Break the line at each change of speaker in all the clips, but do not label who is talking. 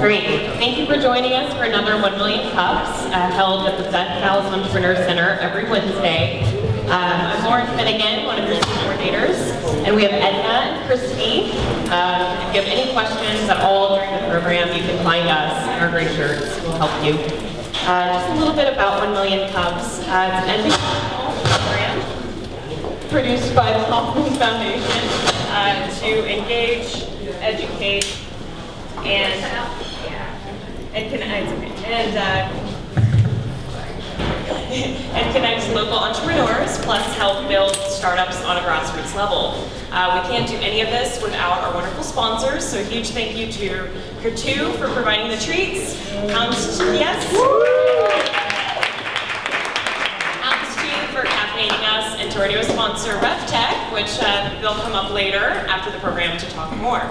Great. Thank you for joining us for another 1 Million Cups held at the Dallas Entrepreneur Center every Wednesday. I'm Lauren Finnegan, one of your coordinators, and we have Edna and Christy. If you have any questions at all during the program, you can find us, and our gray shirts will help you. Just a little bit about 1 Million Cups. It's an educational program produced by the Hoffman Foundation to engage, educate, and connect local entrepreneurs, plus help build startups on a grassroots level. We can't do any of this without our wonderful sponsors, so a huge thank you to Kertu for providing the treats. For caffeinating us, and to our newest sponsor, RevTech, which they'll come up later after the program to talk more.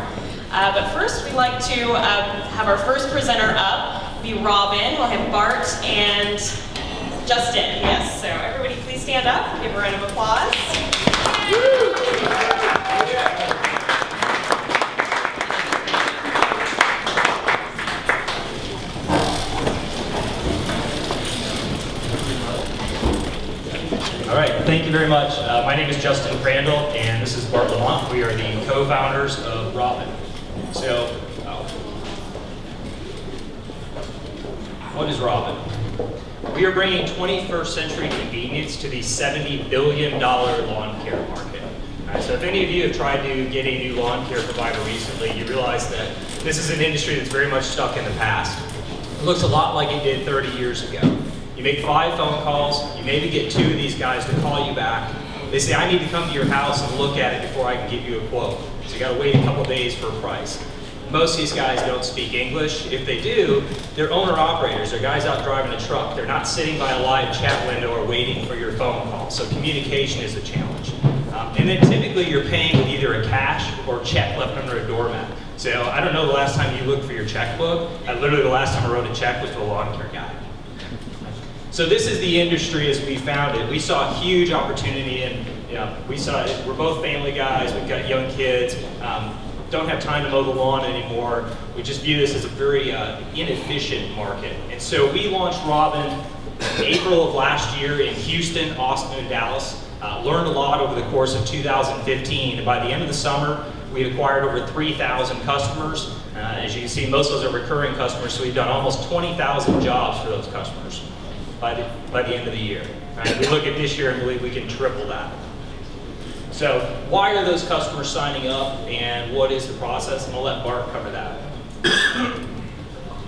But first, we'd like to have our first presenter up be Robin. We'll have Bart and Justin. Yes, so everybody please stand up. Give a round of applause.
All right, thank you very much. My name is Justin Crandall, and this is Bart Lamont. We are the co-founders of Robin. So, what is Robin? We are bringing 21st century convenience to the $70 billion lawn care market. All right, so if any of you have tried to get a new lawn care provider recently, you realize that this is an industry that's very much stuck in the past. It looks a lot like it did 30 years ago. You make 5 phone calls, you maybe get 2 of these guys to call you back. They say, I need to come to your house and look at it before I can give you a quote. So you gotta wait a couple days for a price. Most of these guys don't speak English. If they do, they're owner-operators. They're guys out driving a truck. They're not sitting by a live chat window or waiting for your phone call. So communication is a challenge. And then typically you're paying with either a cash or check left under a doormat. So I don't know the last time you looked for your checkbook. Literally the last time I wrote a check was to a lawn care guy. So this is the industry as we found it. We saw a huge opportunity, and we're both family guys. We've got young kids. Don't have time to mow the lawn anymore. We just view this as a very inefficient market. And so we launched Robin in April of last year in Houston, Austin, and Dallas. Learned a lot over the course of 2015. And by the end of the summer, we acquired over 3,000 customers. As you can see, most of those are recurring customers, so we've done almost 20,000 jobs for those customers by the end of the year. Right? We look at this year and believe we can triple that. So why are those customers signing up, and what is the process? And I'll let Bart cover that.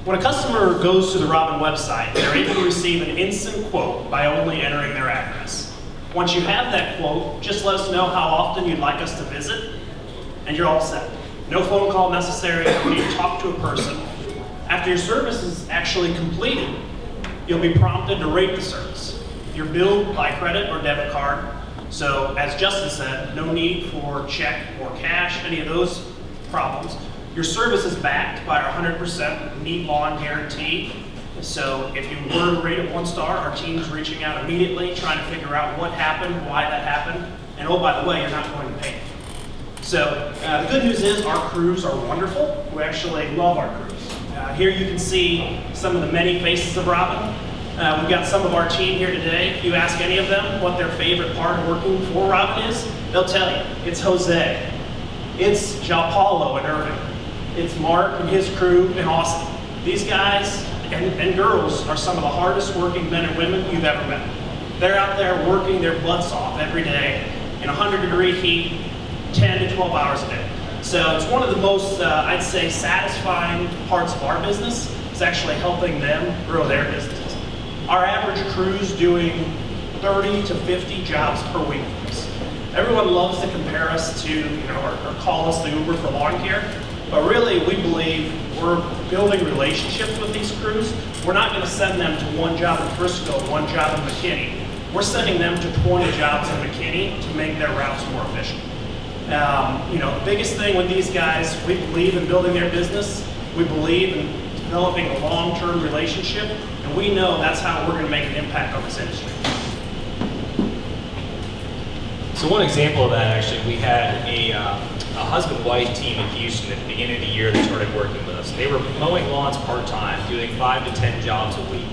When a customer goes to the Robin website, they're able to receive an instant quote by only entering their address. Once you have that quote, just let us know how often you'd like us to visit, and you're all set. No phone call necessary. You need to talk to a person. After your service is actually completed, you'll be prompted to rate the service. You're billed by credit or debit card. So as Justin said, no need for check or cash, any of those problems. Your service is backed by our 100% neat lawn guarantee. So if you were to rate it 1 star, our team's reaching out immediately, trying to figure out what happened, why that happened, and oh, by the way, you're not going to pay. So the good news is our crews are wonderful. We actually love our crews. Here you can see some of the many faces of Robin. We've got some of our team here today. If you ask any of them what their favorite part of working for Robin is, they'll tell you. It's Jose. It's João Paulo in Irving. It's Mark and his crew in Austin. These guys and girls are some of the hardest working men and women you've ever met. They're out there working their butts off every day in 100-degree heat, 10 to 12 hours a day. So it's one of the most, I'd say, satisfying parts of our business is actually helping them grow their businesses. Our average crew's doing 30 to 50 jobs per week for us. Everyone loves to compare us to, or call us the Uber for lawn care, but really we believe we're building relationships with these crews. We're not going to send them to 1 job in Frisco, 1 job in McKinney. We're sending them to 20 jobs in McKinney to make their routes more efficient. The biggest thing with these guys, we believe in building their business. We believe in developing a long-term relationship, and we know that's how we're going to make an impact on this industry.
So one example of that, actually, we had a husband-wife team in Houston at the beginning of the year that started working with us. They were mowing lawns part-time, doing 5 to 10 jobs a week.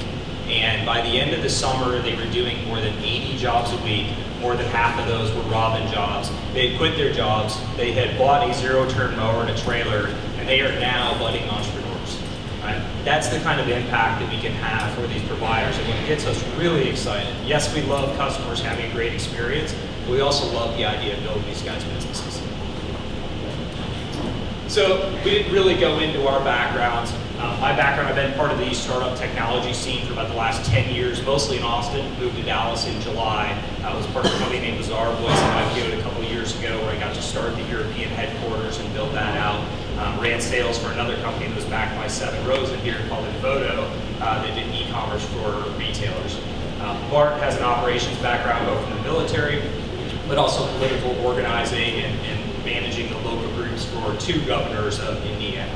And by the end of the summer, they were doing more than 80 jobs a week. More than half of those were Robin jobs. They had quit their jobs. They had bought a zero-turn mower and a trailer, and they are now budding entrepreneurs. Right? That's the kind of impact that we can have for these providers, and what gets us really excited. Yes, we love customers having a great experience, but we also love the idea of building these guys' businesses. So we didn't really go into our backgrounds. My background, I've been part of the startup technology scene for about the last 10 years, mostly in Austin. Moved to Dallas in July. I was part of a company named Bizarre Voice and IPO'd a couple of years ago where I got to start the European headquarters and build that out. Ran sales for another company that was backed by Seven Rosen here called Infoto that did e-commerce for retailers. Bart has an operations background both from the military, but also political organizing and managing the local groups for 2 governors of Indiana.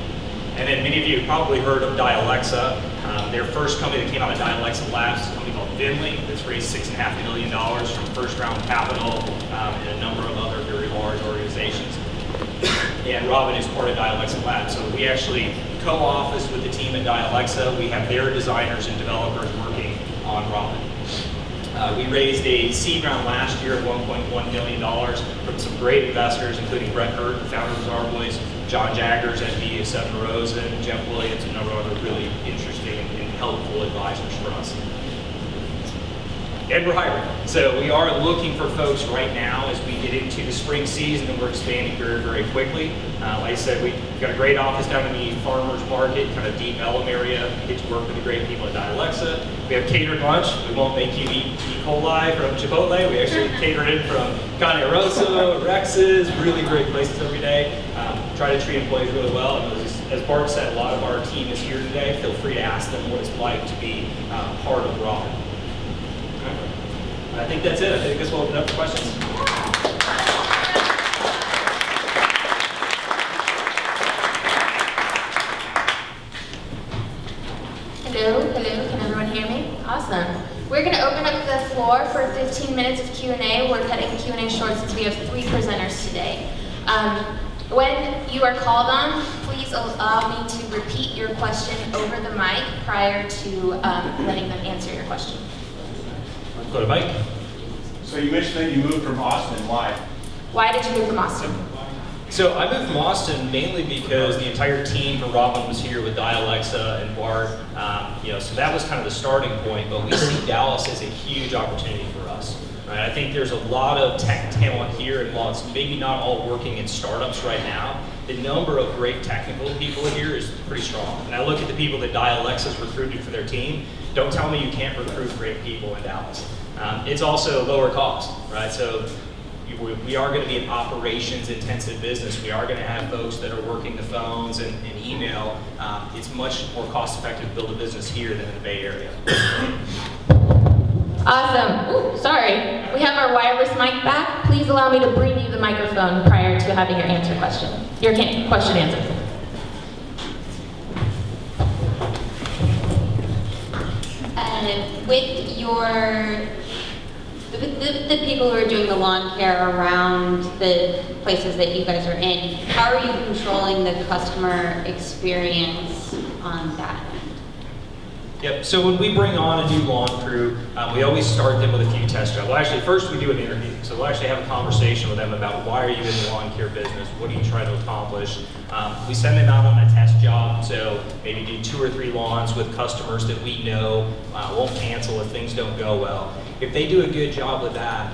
And then many of you have probably heard of Dialexa. Their first company that came out of Dialexa Labs is a company called Vinley that's raised $6.5 million from first round capital and a number of other very large organizations. And Robin is part of Dialexa Labs. So we actually co-office with the team at Dialexa. We have their designers and developers working on Robin. We raised a seed round last year of $1.1 million from some great investors, including Brett Hurt, the founder of Bizarre Voice, John Jaggers, MD of Seven Rosen, Jeff Williams, and a number of other really interesting and helpful advisors for us. And we're hiring. So we are looking for folks right now as we get into the spring season, and we're expanding very, very quickly. Like I said, we've got a great office down in the farmers market, kind of deep Elm area. We get to work with the great people at Dialexa. We have catered lunch. We won't make you eat E. coli from Chipotle. We actually cater in from Cane Rosso, Rex's, really great places every day. Try to treat employees really well. And as Bart said, a lot of our team is here today. Feel free to ask them what it's like to be part of Robin. I think that's it. I think this will open up for questions.
Hello, can everyone hear me? Awesome. We're going to open up the floor for 15 minutes of Q&A. We're cutting the Q&A short since we have 3 presenters today. When you are called on, please allow me to repeat your question over the mic prior to letting them answer your question.
Go to Mike.
So you mentioned that you moved from Austin. Why?
Why did you move from Austin?
So I moved from Austin mainly because the entire team from Robin was here with Dialexa and Bart. So that was kind of the starting point, but we see Dallas as a huge opportunity for us. Right? I think there's a lot of tech talent here, and while it's maybe not all working in startups right now, the number of great technical people here is pretty strong. And I look at the people that Dialexa's recruited for their team. Don't tell me you can't recruit great people in Dallas. It's also lower cost, right? So we are going to be an operations-intensive business. We are going to have folks that are working the phones and email. It's much more cost-effective to build a business here than in the Bay Area.
Awesome. Ooh, sorry. We have our wireless mic back. Please allow me to bring you the microphone prior to having your question answered.
With the people who are doing the lawn care around the places that you guys are in, how are you controlling the customer experience on that end?
Yep, so when we bring on a new lawn crew, we always start them with a few test drives. Well, actually, first we do an interview. So we'll actually have a conversation with them about why are you in the lawn care business? What are you trying to accomplish? We send them out on a test job, so maybe do 2 or 3 lawns with customers that we know won't cancel if things don't go well. If they do a good job with that,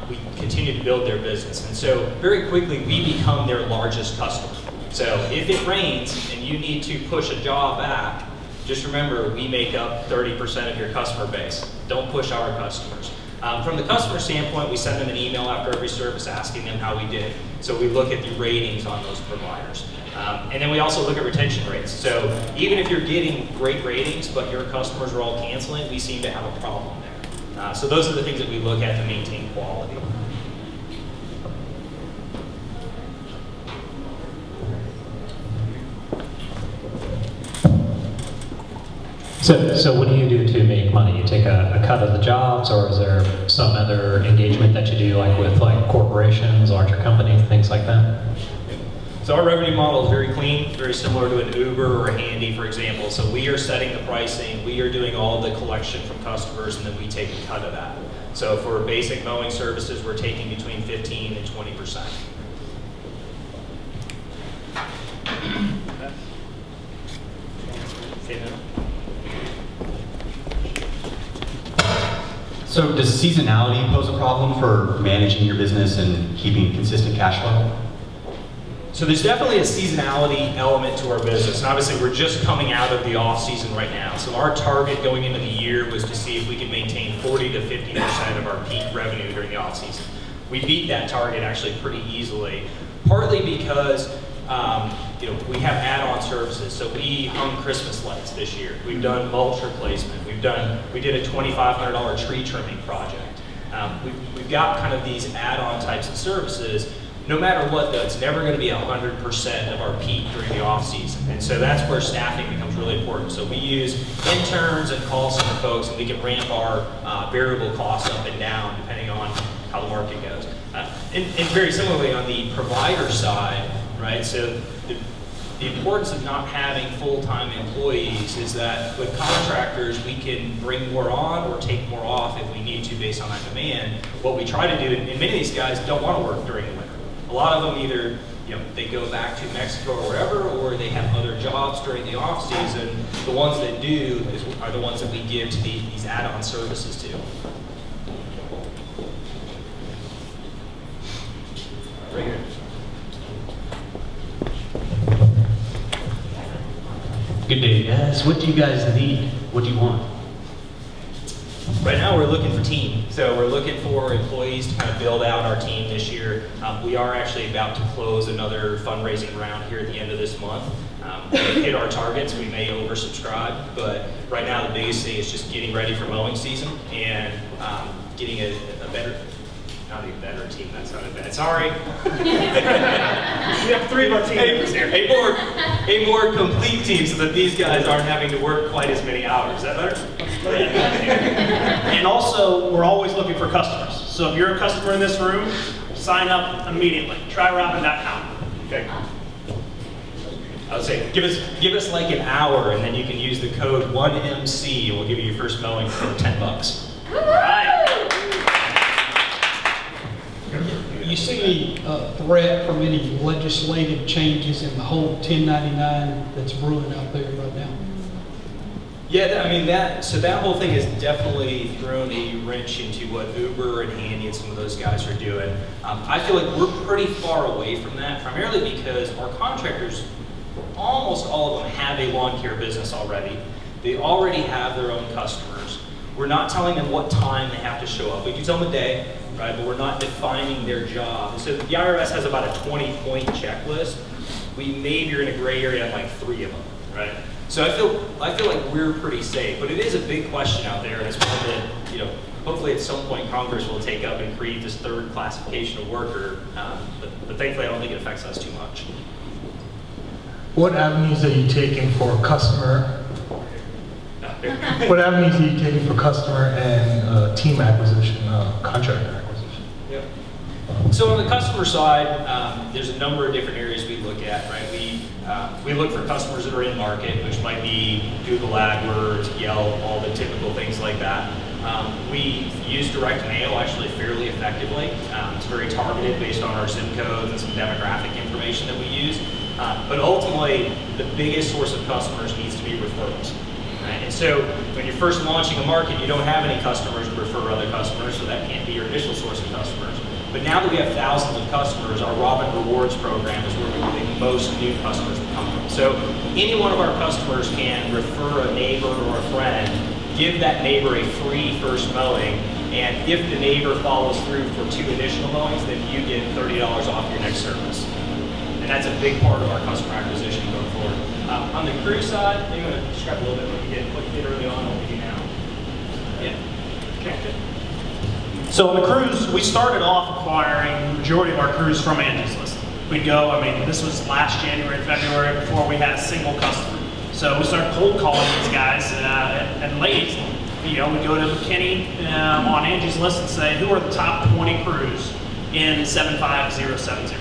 we continue to build their business. And so very quickly, we become their largest customer. So if it rains and you need to push a job back, just remember, we make up 30% of your customer base. Don't push our customers. From the customer standpoint, we send them an email after every service asking them how we did. So we look at the ratings on those providers. And then we also look at retention rates. So even if you're getting great ratings, but your customers are all canceling, we seem to have a problem there. So those are the things that we look at to maintain quality.
So what do you do to make money? You take a cut of the jobs, or is there some other engagement that you do, like with corporate corporations, larger companies, things like that?
So our revenue model is very clean, very similar to an Uber or a Handy, for example. So we are setting the pricing, we are doing all the collection from customers, and then we take a cut of that. So for basic mowing services, we're taking between 15 and 20%.
So does seasonality pose a problem for managing your business and keeping consistent cash flow?
So there's definitely a seasonality element to our business. And obviously we're just coming out of the off season right now. So our target going into the year was to see if we could maintain 40 to 50% of our peak revenue during the off season. We beat that target actually pretty easily, partly because we have add-on services. So we hung Christmas lights this year. We've done mulch replacement. We did a $2,500 tree trimming project. We've got kind of these add-on types of services. No matter what, though, it's never going to be 100% of our peak during the off-season. And so that's where staffing becomes really important. So we use interns and call center folks, and we can ramp our variable costs up and down depending on how the market goes. And very similarly on the provider side, right? So the importance of not having full-time employees is that with contractors, we can bring more on or take more off if we need to based on that demand. What we try to do, and many of these guys don't want to work during the winter. A lot of them either, they go back to Mexico or wherever, or they have other jobs during the off season. The ones that do are the ones that we give to these add-on services to. Right here.
Good day, guys. What do you guys need? What do you want?
Right now we're looking for team. So we're looking for employees to kind of build out our team this year. We are actually about to close another fundraising round here at the end of this month. We hit our targets, we may oversubscribe, but right now the biggest thing is just getting ready for mowing season and getting a better, not a better team, that sounded bad, sorry.
We have 3 of our team members here.
A more complete team so that these guys aren't having to work quite as many hours. Is that better?
And also, we're always looking for customers. So if you're a customer in this room, sign up immediately. TryRobin.com.
Okay. I would say give us like an hour, and then you can use the code 1MC, and we'll give you your first mowing for $10.
All right.
You see any threat from any legislative changes in the whole 1099 that's brewing out there right now?
Yeah, I mean that whole thing has definitely thrown a wrench into what Uber and Handy and some of those guys are doing. I feel like we're pretty far away from that, primarily because our contractors, almost all of them have a lawn care business already. They already have their own customers. We're not telling them what time they have to show up. We do tell them a day, right? But we're not defining their job. And so the IRS has about a 20-point checklist. We maybe are in a gray area on like 3 of them, right? So I feel like we're pretty safe, but it is a big question out there, and it's one that hopefully at some point Congress will take up and create this 3rd classification of worker. But thankfully, I don't think it affects us too much.
What avenues are you taking for customer? What avenues are you taking for customer and team acquisition, contractor acquisition?
Yep. So on the customer side, there's a number of different areas we look at, right? We look for customers that are in market, which might be Google AdWords, Yelp, all the typical things like that. We use direct mail actually fairly effectively. It's very targeted based on our zip codes and some demographic information that we use. But ultimately, the biggest source of customers needs to be referrals. Right? And so when you're first launching a market, you don't have any customers to refer other customers, so that can't be your initial source of customers. But now that we have thousands of customers, our Robin Rewards program is where we think most new customers will come from. So any one of our customers can refer a neighbor or a friend, give that neighbor a free first mowing, and if the neighbor follows through for 2 additional mowings, then you get $30 off your next service. And that's a big part of our customer acquisition going forward. On the crew side, you want to describe a little bit what you did early on and what we do now? Yeah. Okay.
So on the cruise, we started off acquiring the majority of our crews from Angie's List. We'd go, this was last January, February, before we had a single customer. So we started cold calling these guys and ladies. We'd go to McKinney on Angie's List and say, who are the top 20 crews in 75070.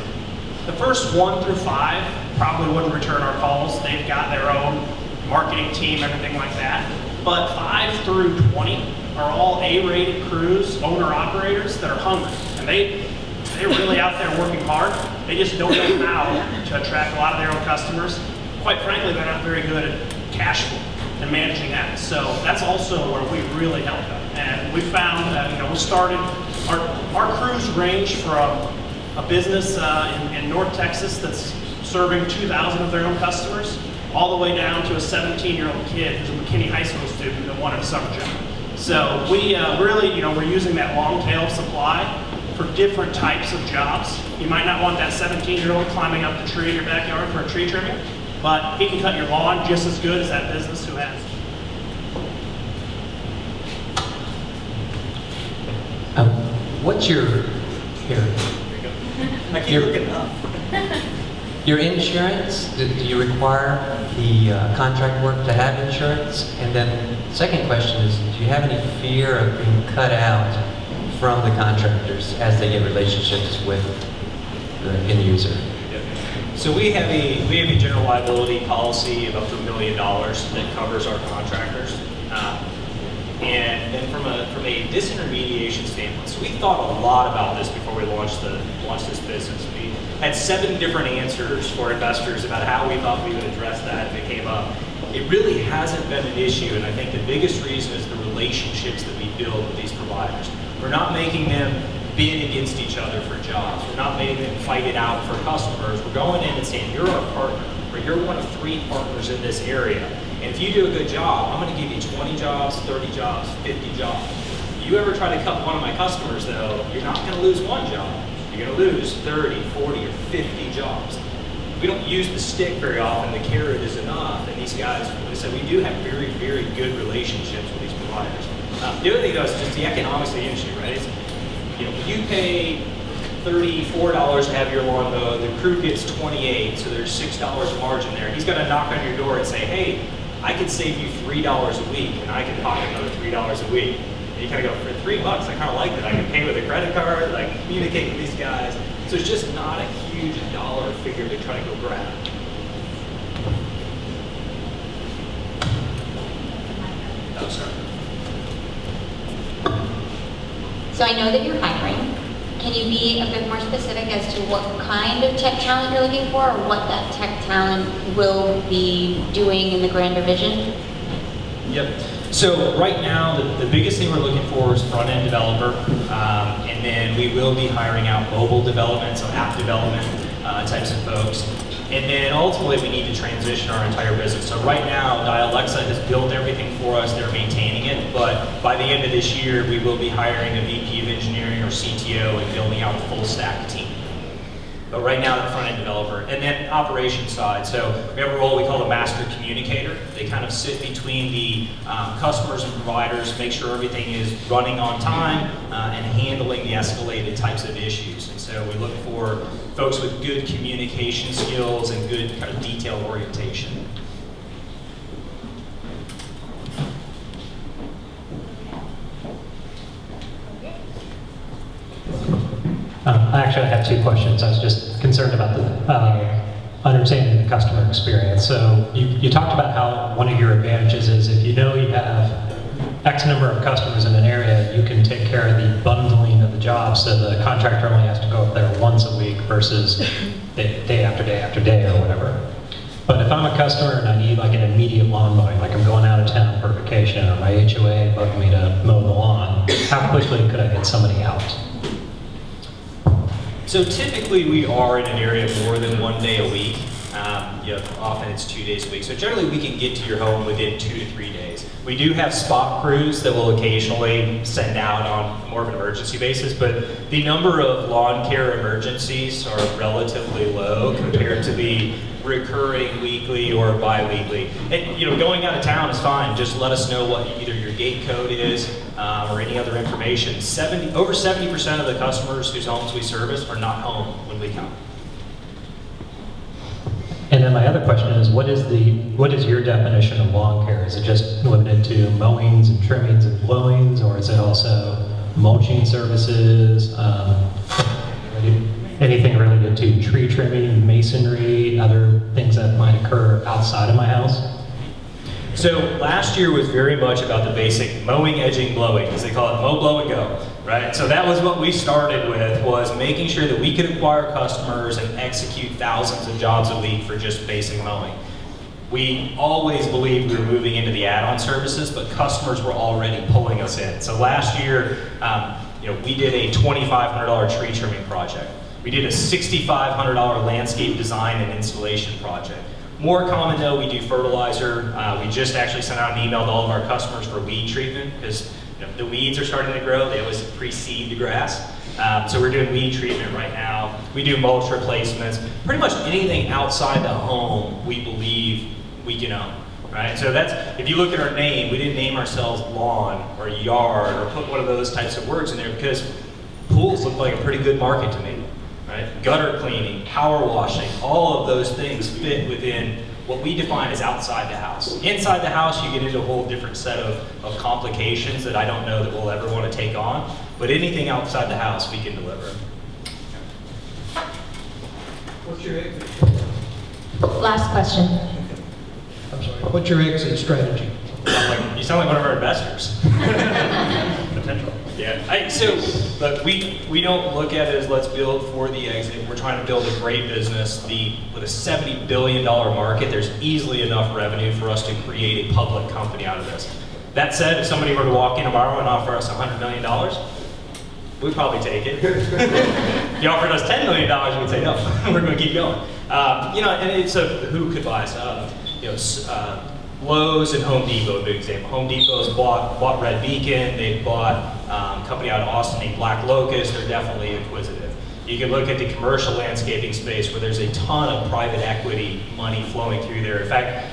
The first 1 through 5 probably wouldn't return our calls. They've got their own marketing team, everything like that. But 5 through 20 are all A-rated crews, owner-operators that are hungry. And they're really out there working hard. They just don't know how to attract a lot of their own customers. Quite frankly, they're not very good at cash flow and managing that. So that's also where we really help them. And we found that, we started, our crews range from a business in North Texas that's serving 2,000 of their own customers, all the way down to a 17-year-old kid who's a McKinney High School student that wanted a summer job. So we really, we're using that long tail supply for different types of jobs. You might not want that 17-year-old climbing up the tree in your backyard for a tree trimming, but he can cut your lawn just as good as that business who has.
What's your,
I keep
You're-
looking up.
your insurance? Do you require the contract work to have insurance? And then second question is, do you have any fear of being cut out from the contractors as they get relationships with the end user?
So we have a general liability policy of up to $1 million that covers our contractors. And then from a disintermediation standpoint, so we thought a lot about this before we launched this business. We had 7 different answers for investors about how we thought we would address that if it came up. It really hasn't been an issue, and I think the biggest reason is the relationships that we build with these providers. We're not making them bid against each other for jobs. We're not making them fight it out for customers. We're going in and saying, you're our partner, or you're one of 3 partners in this area. And if you do a good job, I'm going to give you 20 jobs, 30 jobs, 50 jobs. If you ever try to cut one of my customers, though, you're not going to lose 1 job. You're going to lose 30, 40, or 50 jobs. We don't use the stick very often. The carrot is enough. And these guys, like I said, we do have very, very good relationships with these providers. The other thing, though, is just the economics of the industry, right? It's, you pay $34 to have your lawn mowed, the crew gets $28, so there's $6 margin there. He's got to knock on your door and say, hey, I can save you $3 a week, and I can pocket another $3 a week. And you kind of go, for $3, I kind of like that. I can pay with a credit card, I can communicate with these guys. So it's just not a huge dollar figure to try to go grab. Oh, sorry.
So I know that you're hiring. Can you be a bit more specific as to what kind of tech talent you're looking for, or what that tech talent will be doing in the grander vision?
Yep. So right now, the biggest thing we're looking for is front-end developer, and then we will be hiring out mobile development, so app development types of folks. And then ultimately, we need to transition our entire business. So right now, Dialexa has built everything for us. They're maintaining it. But by the end of this year, we will be hiring a VP of engineering or CTO and building out a full stack team. But right now, the front-end developer. And then operations side. So we have a role we call the master communicator. They kind of sit between the customers and providers, make sure everything is running on time, and handling the escalated types of issues. And so we look for folks with good communication skills and good kind of detail orientation.
I actually have 2 questions. I was just concerned about the understanding the customer experience. So you talked about how one of your advantages is if you know you have X number of customers in an area, you can take care of the bundling of the jobs, so the contractor only has to go up there once a week versus day after day after day or whatever. But if I'm a customer and I need like an immediate lawn mowing, like I'm going out of town for vacation or my HOA bugged me to mow the lawn, how quickly could I get somebody out?
So typically we are in an area more than 1 day a week. Often it's 2 days a week. So generally we can get to your home within 2 to 3 days. We do have spot crews that will occasionally send out on more of an emergency basis, but the number of lawn care emergencies are relatively low compared to the recurring weekly or bi-weekly. And going out of town is fine. Just let us know what either your gate code is or any other information. Over 70% of the customers whose homes we service are not home when we come.
And then my other question is, what is your definition of lawn care? Is it just limited to mowings and trimmings and blowings, or is it also mulching services? anything related to tree trimming, masonry, other things that might occur outside of my house?
So last year was very much about the basic mowing, edging, blowing, as they call it, mow, blow, and go, right? So that was what we started with, was making sure that we could acquire customers and execute thousands of jobs a week for just basic mowing. We always believed we were moving into the add-on services, but customers were already pulling us in. So last year, we did a $2,500 tree trimming project. We did a $6,500 landscape design and installation project. More common though, we do fertilizer. We just actually sent out an email to all of our customers for weed treatment, because the weeds are starting to grow. They always precede the grass. So we're doing weed treatment right now. We do mulch replacements. Pretty much anything outside the home, we believe we can own, right? So that's, if you look at our name, we didn't name ourselves lawn or yard or put one of those types of words in there, because pools look like a pretty good market to me, right? Gutter cleaning, power washing, all of those things fit within what we define as outside the house. Inside the house, you get into a whole different set of complications that I don't know that we'll ever want to take on, but anything outside the house, we can deliver.
What's your exit?
Last question.
I'm sorry. What's your exit strategy?
You sound like one of our investors. Potential. Yeah. Look, we don't look at it as let's build for the exit. We're trying to build a great business. With a $70 billion market, there's easily enough revenue for us to create a public company out of this. That said, if somebody were to walk in tomorrow and offer us $100 million, we'd probably take it. If you offered us $10 million, we'd say no. We're going to keep going. And it's who could buy us? Lowe's and Home Depot, a big example. Home Depot's bought Red Beacon. They've bought a company out of Austin named Black Locust. They're definitely inquisitive. You can look at the commercial landscaping space where there's a ton of private equity money flowing through there. In fact,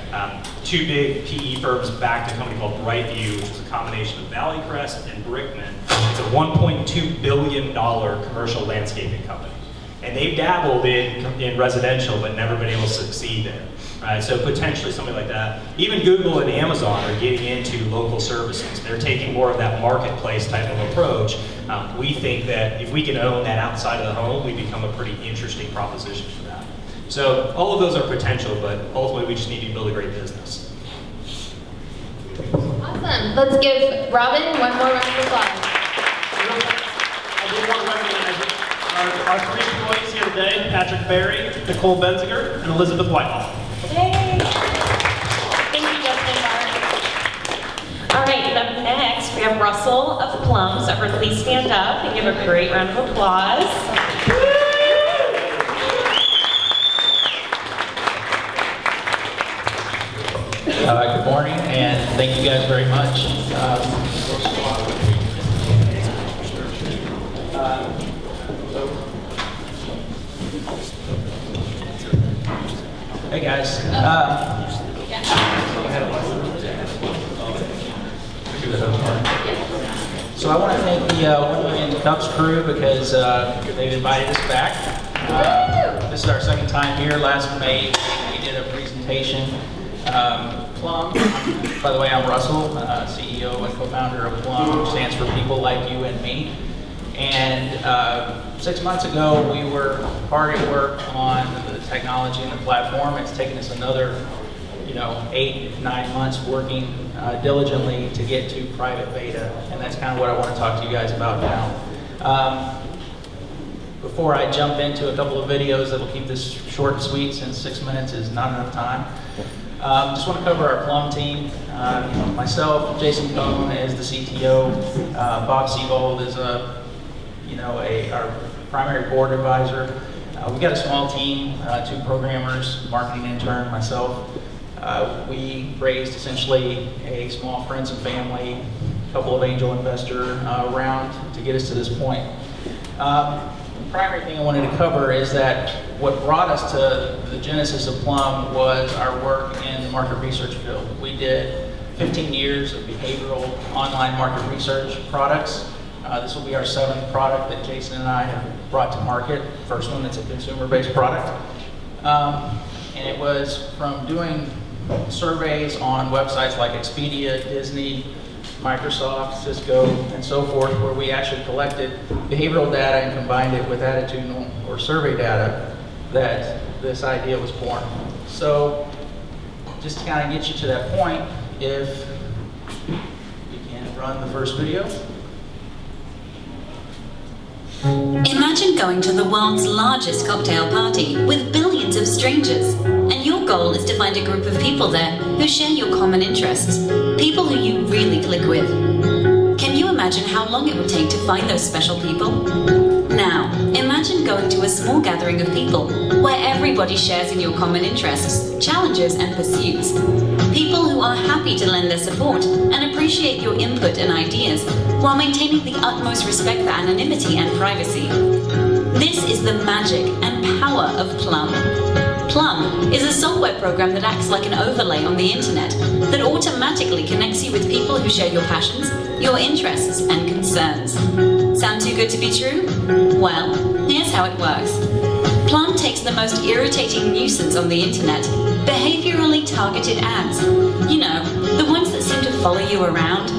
two big PE firms backed a company called Brightview, which is a combination of Valley Crest and Brickman. It's a $1.2 billion commercial landscaping company. And they've dabbled in residential, but never been able to succeed there. Right, so potentially something like that. Even Google and Amazon are getting into local services. They're taking more of that marketplace type of approach. We think that if we can own that outside of the home, we become a pretty interesting proposition for that. So all of those are potential, but ultimately we just need to build a great business.
Awesome. Let's give Robin one more round of applause.
I do want to recognize our three employees here today: Patrick Berry, Nicole Benziger, and Elizabeth Whitehall.
Yay! Thank you, Justin Mark. All right, up next, we have Russell of PLUM. So everyone please stand up and give a great round of applause.
Good morning, and thank you guys very much. Hey guys. So I want to thank the 1 Million Cups crew because they've invited us back. This is our second time here. Last May we did a presentation. PLUM, by the way, I'm Russell, CEO and co-founder of PLUM, which stands for People Like You and Me. And 6 months ago, we were hard at work on the technology and the platform. It's taken us another, 8-9 months working diligently to get to private beta, and that's kind of what I want to talk to you guys about now. Before I jump into a couple of videos that'll keep this short and sweet, since 6 minutes is not enough time. Just want to cover our PLUM team. Myself, Jason Cohn is the CTO. Bob Seabold is our primary board advisor. We've got a small team, 2 programmers, marketing intern, myself. We raised essentially a small friends and family, a couple of angel investor round to get us to this point. The primary thing I wanted to cover is that what brought us to the genesis of PLUM was our work in the market research field. We did 15 years of behavioral online market research products. This will be our 7th product that Jason and I have brought to market. First one that's a consumer-based product. And it was from doing surveys on websites like Expedia, Disney, Microsoft, Cisco, and so forth, where we actually collected behavioral data and combined it with attitudinal or survey data, that this idea was born. So just to kind of get you to that point, if we can run the first video.
Imagine going to the world's largest cocktail party with billions of strangers, and your goal is to find a group of people there who share your common interests, people who you really click with. Can you imagine how long it would take to find those special people? Now, imagine going to a small gathering of people where everybody shares in your common interests, challenges and pursuits. People who are happy to lend their support and appreciate your input and ideas while maintaining the utmost respect for anonymity and privacy. This is the magic and power of PLUM. PLUM is a software program that acts like an overlay on the internet that automatically connects you with people who share your passions, your interests and concerns. Sound too good to be true? Well, here's how it works. PLUM takes the most irritating nuisance on the internet, behaviorally targeted ads. You know, the ones that seem to follow you around.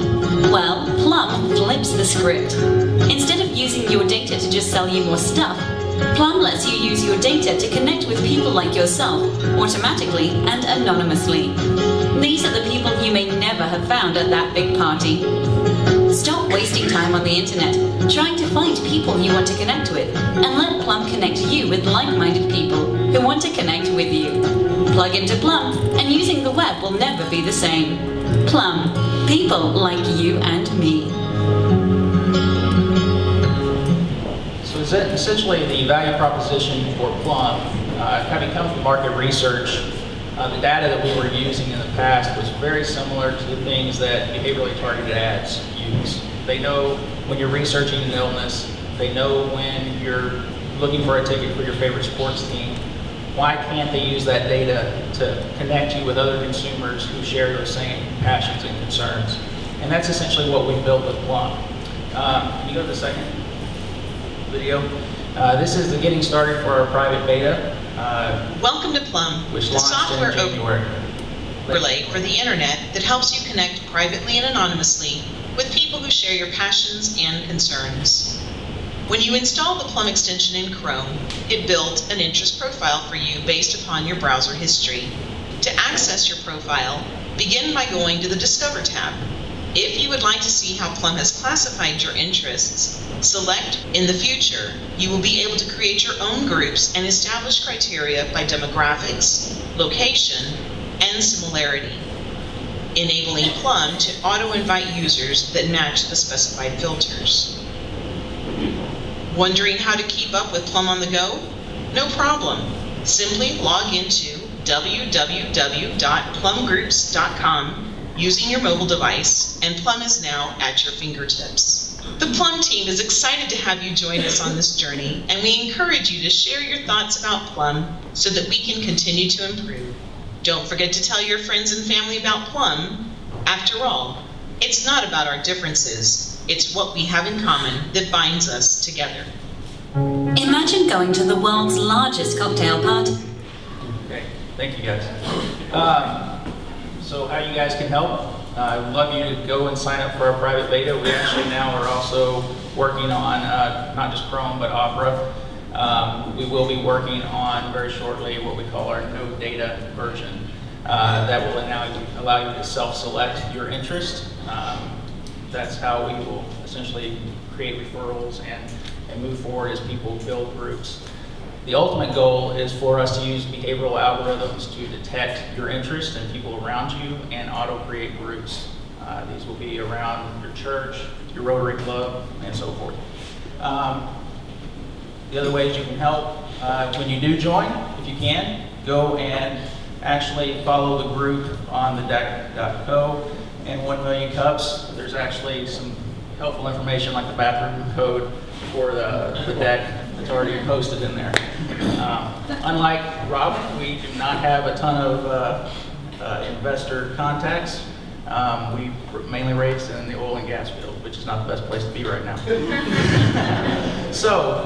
Well, PLUM flips the script. Instead of using your data to just sell you more stuff, PLUM lets you use your data to connect with people like yourself, automatically and anonymously. These are the people you may never have found at that big party. Stop wasting time on the internet, trying to find people you want to connect with, and let PLUM connect you with like-minded people who want to connect with you. Plug into PLUM, and using the web will never be the same. PLUM, people like you and me.
So essentially the value proposition for PLUM, having come from market research, the data that we were using in the past was very similar to the things that behaviorally targeted ads use. They know when you're researching an illness, they know when you're looking for a ticket for your favorite sports team. Why can't they use that data to connect you with other consumers who share those same passions and concerns? And that's essentially what we built with PLUM. Can you go to the second video? This is the getting started for our private beta.
Welcome to PLUM,
Which
the
launched
software
in January.
overlay for the internet that helps you connect privately and anonymously with people who share your passions and concerns. When you install the PLUM extension in Chrome, it built an interest profile for you based upon your browser history. To access your profile, begin by going to the Discover tab. If you would like to see how PLUM has classified your interests, select In the Future. You will be able to create your own groups and establish criteria by demographics, location, and similarity, enabling PLUM to auto-invite users that match the specified filters. Wondering how to keep up with PLUM on the go? No problem. Simply log into www.plumgroups.com using your mobile device, and PLUM is now at your fingertips. The PLUM team is excited to have you join us on this journey, and we encourage you to share your thoughts about PLUM so that we can continue to improve. Don't forget to tell your friends and family about PLUM. After all, it's not about our differences. It's what we have in common that binds us together.
Imagine going to the world's largest cocktail party.
Okay, thank you guys. So how you guys can help? I would love you to go and sign up for our private beta. We actually now are also working on not just Chrome, but Opera. We will be working on very shortly what we call our no data version. That will allow you to self-select your interest. That's how we will essentially create referrals and move forward as people build groups. The ultimate goal is for us to use behavioral algorithms to detect your interest and people around you and auto-create groups. These will be around your church, your Rotary Club, and so forth. The other ways you can help, when you do join, if you can, go and actually follow the group on the deck.co and 1 Million Cups. There's actually some helpful information like the bathroom code for the deck that's already posted in there. Unlike Robin, we do not have a ton of investor contacts. We mainly race in the oil and gas field, which is not the best place to be right now. So,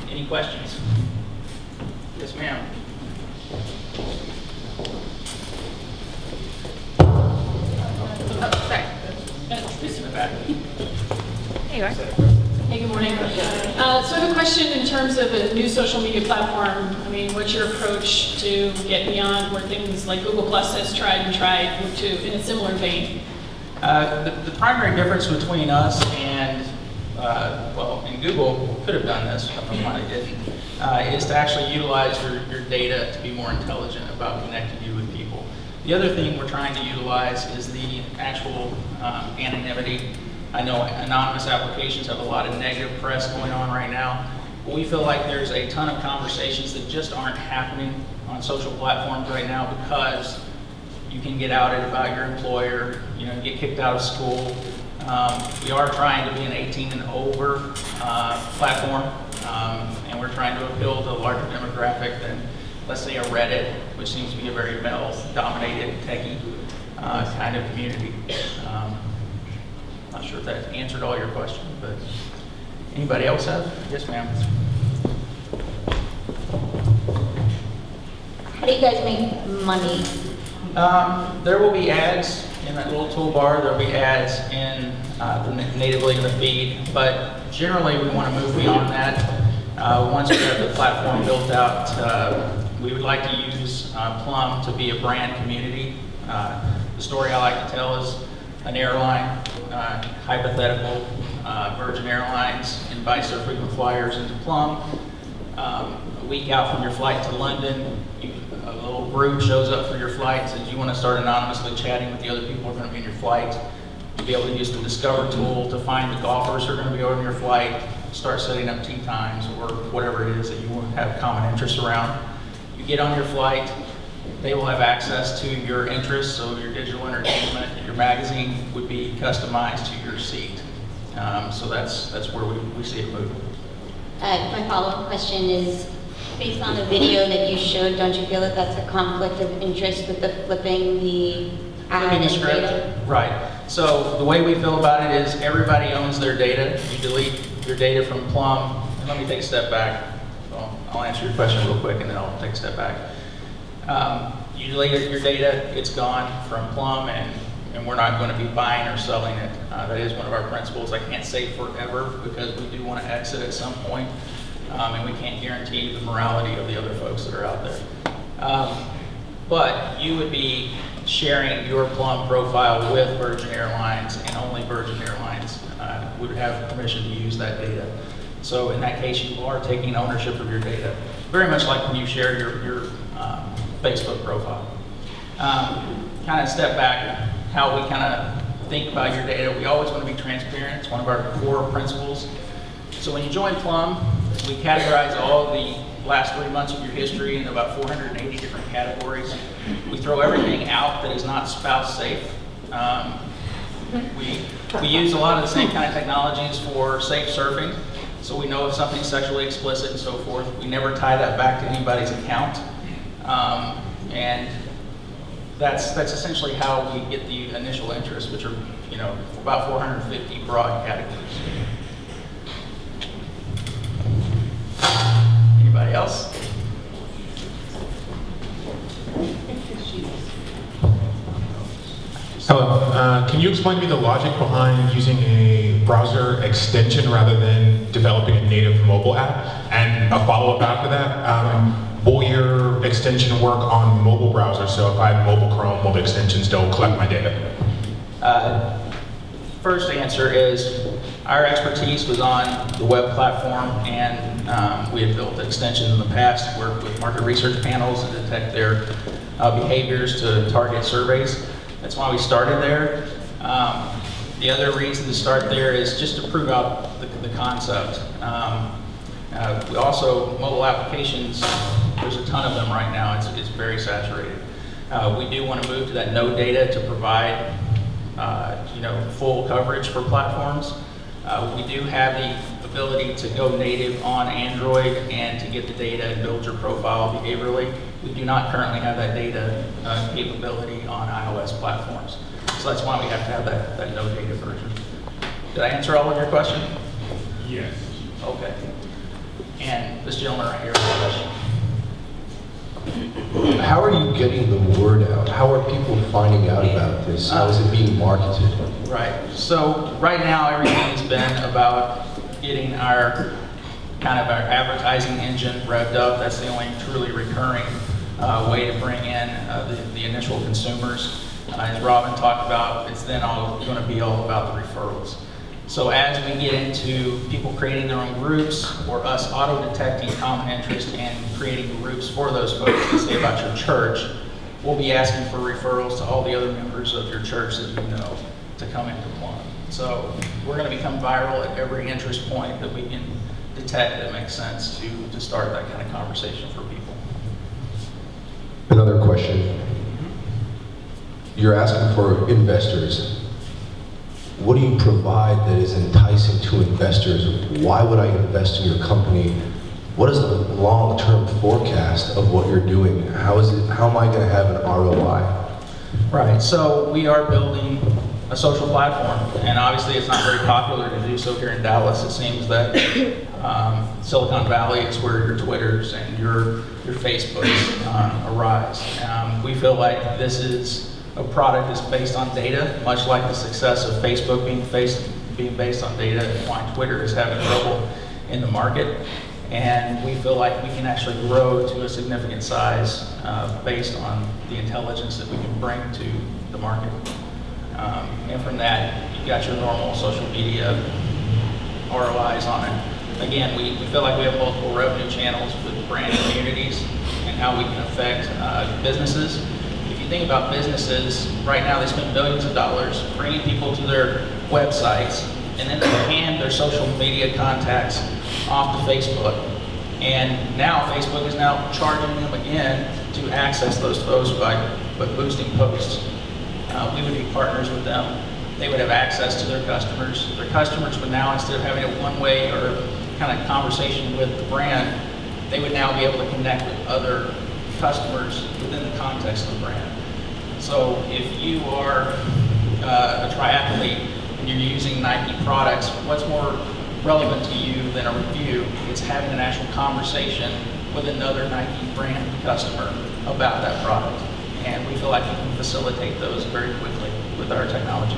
any questions? Yes, ma'am.
Oh, sorry.
There you are.
Hey, good morning. So I have a question in terms of a new social media platform. I mean, what's your approach to get beyond where things like Google Plus has tried and tried to in a similar vein?
The primary difference between us and, and Google could have done this, I don't know why they didn't, is to actually utilize your data to be more intelligent about connecting you with people. The other thing we're trying to utilize is the actual anonymity. I know anonymous applications have a lot of negative press going on right now, but we feel like there's a ton of conversations that just aren't happening on social platforms right now because you can get outed about your employer, get kicked out of school. We are trying to be an 18 and over platform, and we're trying to appeal to a larger demographic than, let's say, a Reddit, which seems to be a very male-dominated, techie kind of community. Not sure if that answered all your questions, but anybody else have? Yes, ma'am.
How do you guys make money?
There will be ads in that little toolbar. There will be ads in natively in the feed, but generally we want to move beyond that. Once we have the platform built out, we would like to use PLUM to be a brand community. The story I like to tell is an airline, hypothetical, Virgin Airlines invites their frequent flyers into PLUM. A week out from your flight to London, a little group shows up for your flight, says you want to start anonymously chatting with the other people who are going to be in your flight. You'll be able to use the Discover tool to find the golfers who are going to be on your flight, start setting up tea times or whatever it is that you want to have common interests around. You get on your flight, they will have access to your interests, so your digital entertainment, your magazine would be customized to your seat. So that's where we see it moving.
My follow-up question is, based on the video that you showed, don't you feel that that's a conflict of interest with the flipping the ad and data?
Right. So the way we feel about it is everybody owns their data. You delete your data from PLUM. And let me take a step back. I'll answer your question real quick and then I'll take a step back. You delete your data, it's gone from PLUM, and we're not going to be buying or selling it. That is one of our principles. I can't say forever because we do want to exit at some point, and we can't guarantee the morality of the other folks that are out there. But you would be sharing your PLUM profile with Virgin Airlines, and only Virgin Airlines would have permission to use that data. So in that case, you are taking ownership of your data. Very much like when you share your Facebook profile. Kind of step back, how we kind of think about your data. We always want to be transparent. It's one of our core principles. So when you join PLUM, we categorize all the last 3 months of your history in about 480 different categories. We throw everything out that is not spouse safe. We use a lot of the same kind of technologies for safe surfing. So we know if something's sexually explicit and so forth. We never tie that back to anybody's account. And that's essentially how we get the initial interest, which are about 450 broad categories. Anybody else?
Hello. Can you explain to me the logic behind using a browser extension rather than developing a native mobile app? And a follow-up after that, will your extension work on mobile browsers? So if I have mobile Chrome, will the extension still collect my data?
First answer is our expertise was on the web platform, and we had built extensions in the past, worked with market research panels to detect their behaviors to target surveys. That's why we started there. The other reason to start there is just to prove out the concept. We also, mobile applications, there's a ton of them right now. It's very saturated. We do want to move to that no data to provide full coverage for platforms. We do have the ability to go native on Android and to get the data and build your profile behaviorally. We do not currently have that data capability on iOS platforms. So that's why we have to have that no data version. Did I answer all of your question?
Yes.
Okay. And this gentleman right here has a question.
How are you getting the word out? How are people finding out about this? How is it being marketed?
Right. So right now, everything's been about getting our our advertising engine revved up. That's the only truly recurring way to bring in the initial consumers. As Robin talked about, it's then all going to be all about the referrals. So as we get into people creating their own groups or us auto-detecting common interest and creating groups for those folks to say about your church, we'll be asking for referrals to all the other members of your church that you know to come into PLUM. So we're going to become viral at every interest point that we can detect that makes sense to start that kind of conversation for people.
Another question. You're asking for investors. What do you provide that is enticing to investors? Why would I invest in your company? What is the long-term forecast of what you're doing? How am I going to have an ROI?
Right, so we are building a social platform, and obviously it's not very popular to do so here in Dallas. It seems that Silicon Valley is where your Twitters and your Facebooks arise. We feel like this is a product that's based on data, much like the success of Facebook being based on data, and why Twitter is having trouble in the market. And we feel like we can actually grow to a significant size based on the intelligence that we can bring to the market. And from that, you've got your normal social media ROIs on it. Again, we feel like we have multiple revenue channels with brand communities and how we can affect businesses. If you think about businesses, right now they spend billions of dollars bringing people to their websites, and then they hand their social media contacts off to Facebook. And now Facebook is now charging them again to access those folks by boosting posts. We would be partners with them. They would have access to their customers. Their customers would now, instead of having a one-way or kind of conversation with the brand, they would now be able to connect with other customers within the context of the brand. So if you are a triathlete and you're using Nike products, what's more relevant to you than a review? It's having an actual conversation with another Nike brand customer about that product. And we feel like we can facilitate those very quickly with our technology.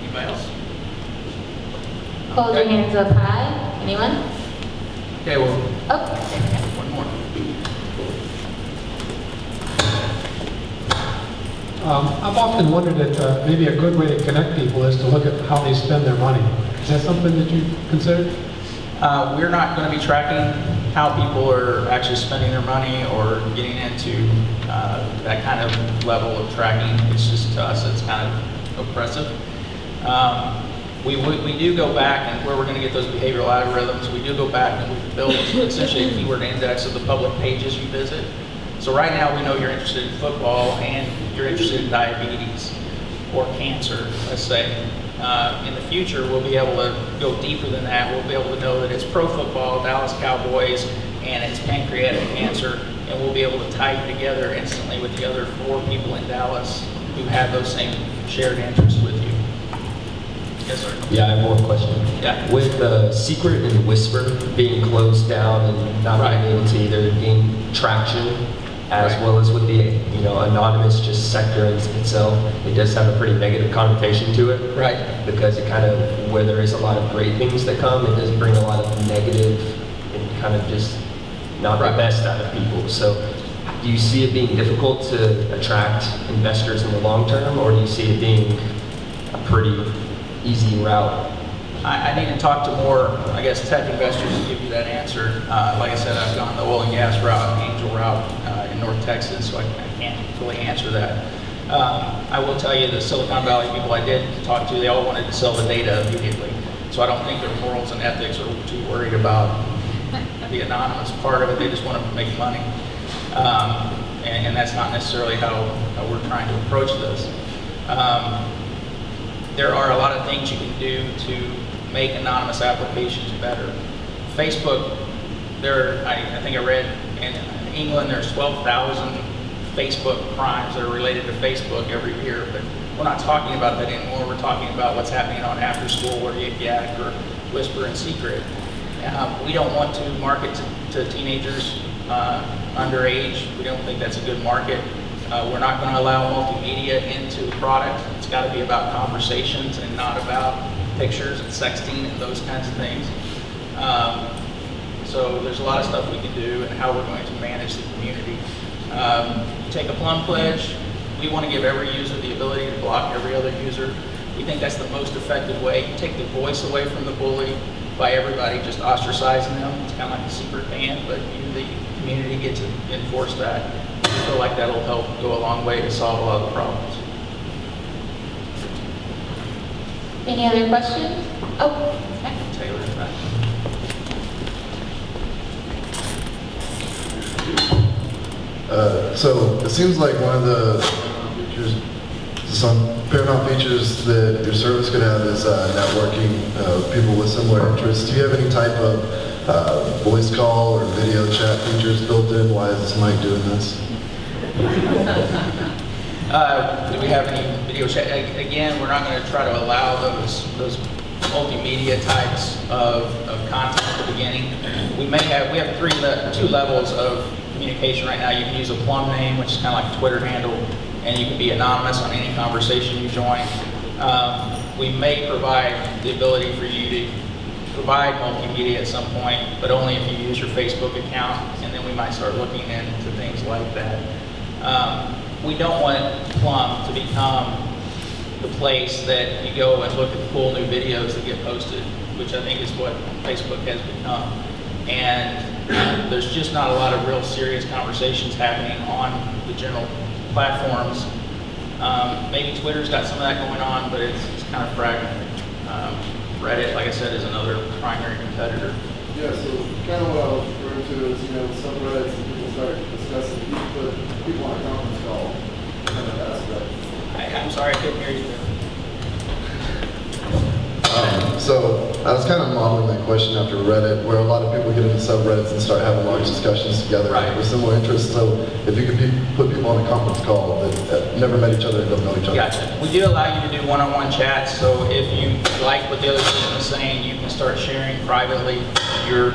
Anybody else?
Hold your hands up high. Anyone?
Okay, well,
Oh.
one more.
I've often wondered if maybe a good way to connect people is to look at how they spend their money. Is that something that you consider?
We're not going to be tracking how people are actually spending their money or getting into that kind of level of tracking. It's just, to us, it's kind of oppressive. We do go back, and where we're going to get those behavioral algorithms, we do go back and we build essentially a keyword index of the public pages you visit. So right now we know you're interested in football and you're interested in diabetes or cancer, let's say. In the future, we'll be able to go deeper than that. We'll be able to know that it's pro football, Dallas Cowboys, and it's pancreatic cancer, and we'll be able to tie you together instantly with the other 4 people in Dallas who have those same shared interests with you. Yes, sir.
Yeah, I have one question.
Yeah.
With Secret and Whisper being closed down and not being able to either gain traction, as well as with the anonymous just sector in itself, it does have a pretty negative connotation to it.
Right.
Because it kind of, where there is a lot of great things that come, it does bring a lot of negative and kind of just not the best out of people. So do you see it being difficult to attract investors in the long term, or do you see it being a pretty easy route?
I need to talk to more, I guess, tech investors to give you that answer. Like I said, I've gone the oil and gas route, angel route in North Texas, so I can't fully answer that. I will tell you the Silicon Valley people I did talk to, they all wanted to sell the data immediately. So I don't think their morals and ethics are too worried about the anonymous part of it. They just want to make money. And that's not necessarily how we're trying to approach this. There are a lot of things you can do to make anonymous applications better. Facebook, I think I read in England there's 12,000 Facebook crimes that are related to Facebook every year, but we're not talking about that anymore. We're talking about what's happening on after school where Yik Yak or Whisper and Secret. We don't want to market to teenagers underage. We don't think that's a good market. We're not going to allow multimedia into the product. It's got to be about conversations and not about pictures and sexting and those kinds of things. So there's a lot of stuff we can do and how we're going to manage the community. Take a PLUM pledge. We want to give every user the ability to block every other user. We think that's the most effective way. You take the voice away from the bully by everybody just ostracizing them. It's kind of like a secret ban, but you, the community, get to enforce that. We feel like that'll help go a long way to solve a lot of the problems.
Any other questions? Oh, okay.
Taylor's back.
So it seems like one of the features, some paramount features that your service could have is networking people with similar interests. Do you have any type of voice call or video chat features built in? Why is this Mike doing this?
Do we have any video chat? Again, we're not going to try to allow those multimedia types of content at the beginning. We have two levels of communication right now. You can use a PLUM name, which is kind of like a Twitter handle, and you can be anonymous on any conversation you join. We may provide the ability for you to provide multimedia at some point, but only if you use your Facebook account, and then we might start looking into things like that. We don't want PLUM to become the place that you go and look at the cool new videos that get posted, which I think is what Facebook has become. And there's just not a lot of real serious conversations happening on the general platforms. Maybe Twitter's got some of that going on, but it's kind of fragmented. Reddit, like I said, is another primary competitor.
Yeah, so kind of what I was referring to is, subreddits and people start discussing, you put people on a conference call, kind of aspect.
I'm sorry, I couldn't hear you.
So I was kind of modeling that question after Reddit, where a lot of people get into subreddits and start having large discussions together with similar interests. So if you could put people on a conference call that never met each other and don't know each other.
Gotcha. We do allow you to do one-on-one chats, so if you like what the other person is saying, you can start sharing privately your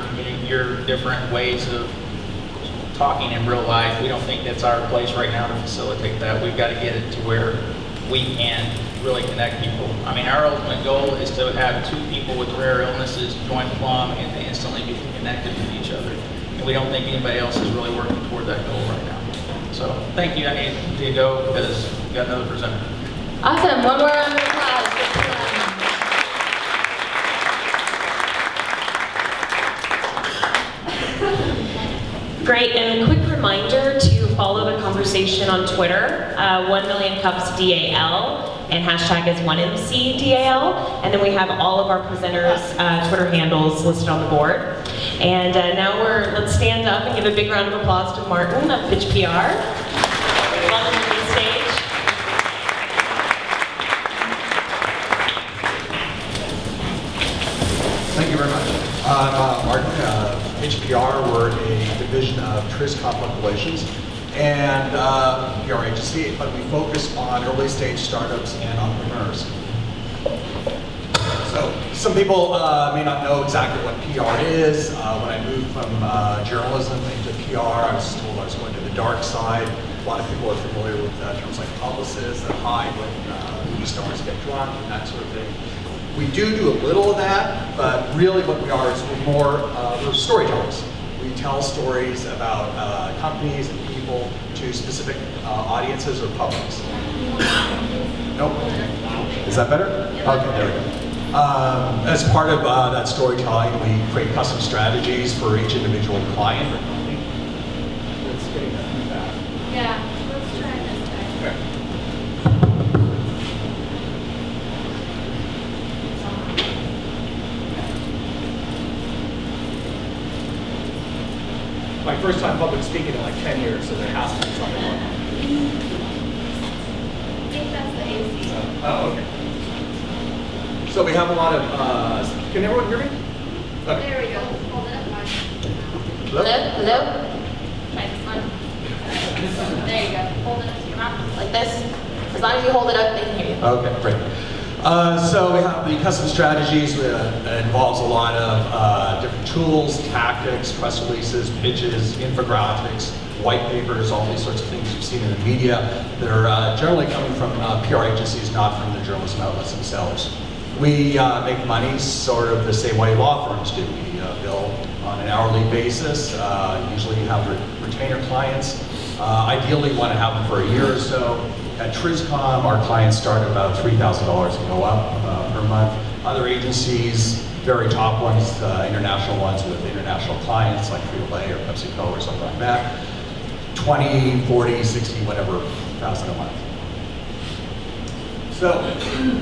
different ways of talking in real life. We don't think that's our place right now to facilitate that. We've got to get it to where we can really connect people. I mean, our ultimate goal is to have two people with rare illnesses join PLUM and to instantly be connected with each other. And we don't think anybody else is really working toward that goal right now. So thank you. I need to go because we've got another presenter.
Awesome. One more round of applause.
Great, and a quick reminder to follow the conversation on Twitter, 1MillionCupsDAL, and hashtag is 1MCDAL, and then we have all of our presenters' Twitter handles listed on the board. And now let's stand up and give a big round of applause to Martin of Pitch PR. Welcome to the stage.
Thank you very much. I'm Martin, HPR. We're a division of TRIS Conflict Relations and PR agency, but we focus on early stage startups and entrepreneurs. So some people may not know exactly what PR is. When I moved from journalism into PR, I was told I was going to the dark side. A lot of people are familiar with terms like publicists that hide when movie stars get drunk and that sort of thing. We do a little of that, but really what we are is we're storytellers. We tell stories about companies and people to specific audiences or publics. Nope. Is that better? Okay, there we go. As part of that storytelling, we create custom strategies for each individual client or company. It's getting that feedback.
Yeah, let's try this guy.
Okay. My first time public speaking in like 10 years, so there has to be something on.
I think that's the AC.
Oh, okay. So we have a lot of, can everyone hear me? Okay.
There we go. Hold it up.
Hello?
Hello? Try this one. There you go. Hold it up to your mouth like this. As long as you hold it up, they can hear you.
Okay, great. So we have the custom strategies that involves a lot of different tools, tactics, press releases, pitches, infographics, white papers, all these sorts of things you've seen in the media. They're generally coming from PR agencies, not from the journalism outlets themselves. We make money sort of the same way law firms do. We bill on an hourly basis. Usually you have retainer clients. Ideally want to have them for a year or so. At TrisCom, our clients start at about $3,000 and go up per month. Other agencies, very top ones, international ones with international clients like Frito-Lay or PepsiCo or something like that, 20, 40, 60, whatever, thousand a month. So,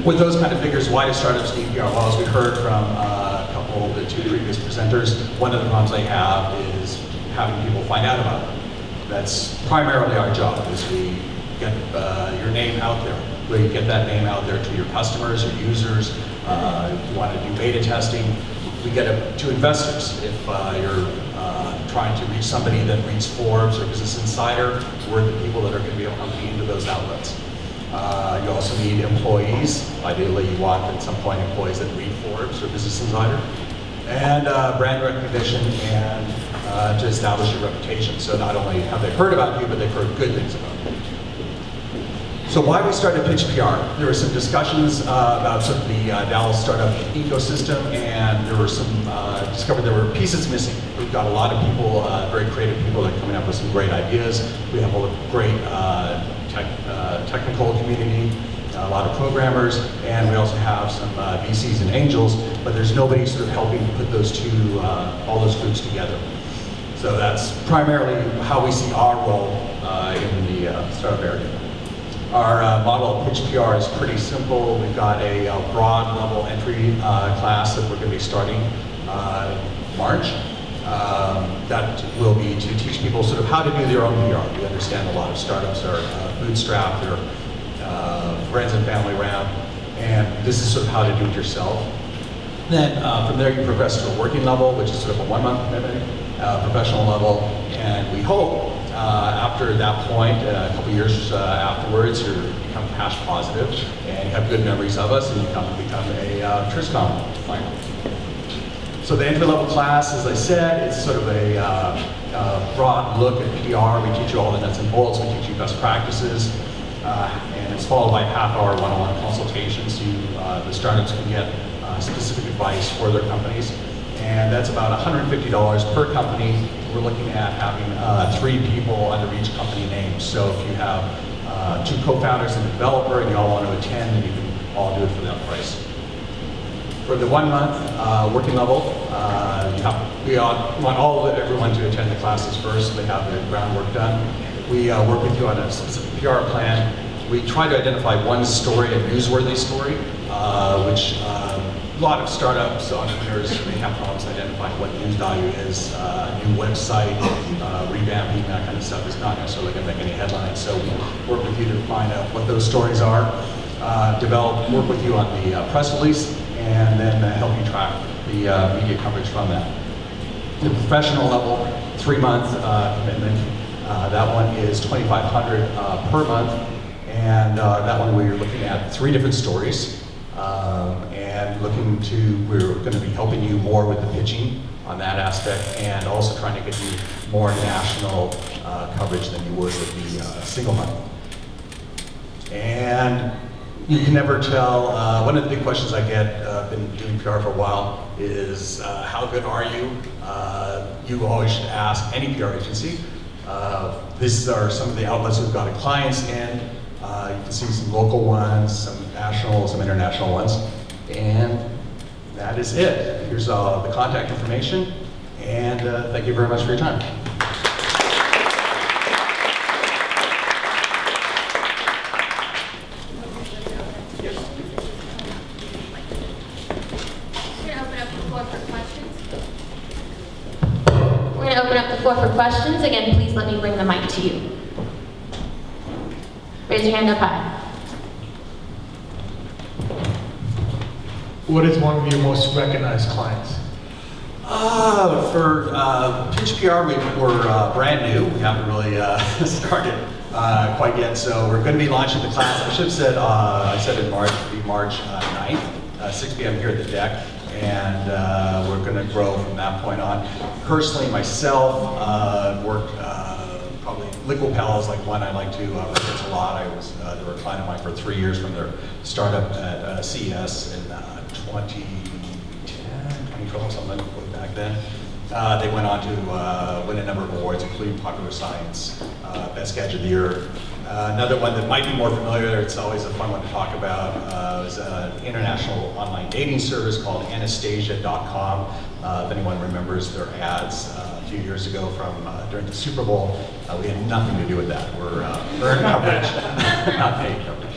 with those kind of figures, why do startups need PR? Well, as we heard from a couple of the two previous presenters, one of the problems they have is having people find out about it. That's primarily our job, is we get your name out there. We get that name out there to your customers, your users. If you want to do beta testing, we get it to investors. If you're trying to reach somebody that reads Forbes or Business Insider, we're the people that are going to be able to help you into those outlets. You also need employees. Ideally, you want at some point employees that read Forbes or Business Insider. And brand recognition and to establish your reputation. So not only have they heard about you, but they've heard good things about you. So why we started Pitch PR? There were some discussions about sort of the Dallas startup ecosystem, and there were some, discovered there were pieces missing. We've got a lot of people, very creative people that are coming up with some great ideas. We have a great technical community, a lot of programmers, and we also have some VCs and angels, but there's nobody sort of helping to put those two, all those groups together. So that's primarily how we see our role in the startup area. Our model of Pitch PR is pretty simple. We've got a broad level entry class that we're going to be starting March. That will be to teach people sort of how to do their own PR. We understand a lot of startups are bootstrapped, they're friends and family round, and this is sort of how to do it yourself. Then from there you progress to a working level, which is sort of a 1-month commitment, professional level, and we hope after that point, a couple years afterwards, you become cash positive and you have good memories of us and you become a TrisCom client. So the entry-level class, as I said, is sort of a broad look at PR. We teach you all the nuts and bolts. We teach you best practices. And it's followed by half-hour one-on-one consultations. The startups can get specific advice for their companies. And that's about $150 per company. We're looking at having 3 people under each company name. So if you have 2 co-founders and a developer and you all want to attend, then you can all do it for that price. For the 1 month working level, we want everyone to attend the classes first so they have the groundwork done. We work with you on a specific PR plan. We try to identify one story, a newsworthy story, which a lot of startups, entrepreneurs may have problems identifying what news value is. A new website, revamping, that kind of stuff is not necessarily going to make any headlines. So we work with you to find out what those stories are, work with you on the press release, and then help you track the media coverage from that. The professional level, 3-month commitment. That one is $2,500 per month, and that one we're looking at 3 different stories. And we're going to be helping you more with the pitching on that aspect, and also trying to get you more national coverage than you would with the single month. And you can never tell. One of the big questions I get, I've been doing PR for a while, is how good are you? You always should ask any PR agency. These are some of the outlets we've got clients in. You can see some local ones, some national, some international ones. And that is it. Here's the contact information. And thank you very much for your time.
We're going to open up the floor for questions. Again, please let me bring the mic to you. Raise your hand up high.
What is one of your most recognized clients?
For Pitch PR, we're brand new. We haven't really started quite yet. So we're going to be launching the class. I should have said, I said in March, it'll be March 9th, 6 p.m. here at the deck. And we're going to grow from that point on. Personally, myself, worked probably Liquid Pal is like one I like to reference a lot. I was they were a client of mine for 3 years from their startup at CES in 2010, 2012, something like back then. They went on to win a number of awards, including Popular Science, Best Gadget of the Year. Another one that might be more familiar, it's always a fun one to talk about, is an international online dating service called Anastasia.com. If anyone remembers their ads a few years ago from during the Super Bowl, we had nothing to do with that. We're earned coverage, not paid coverage.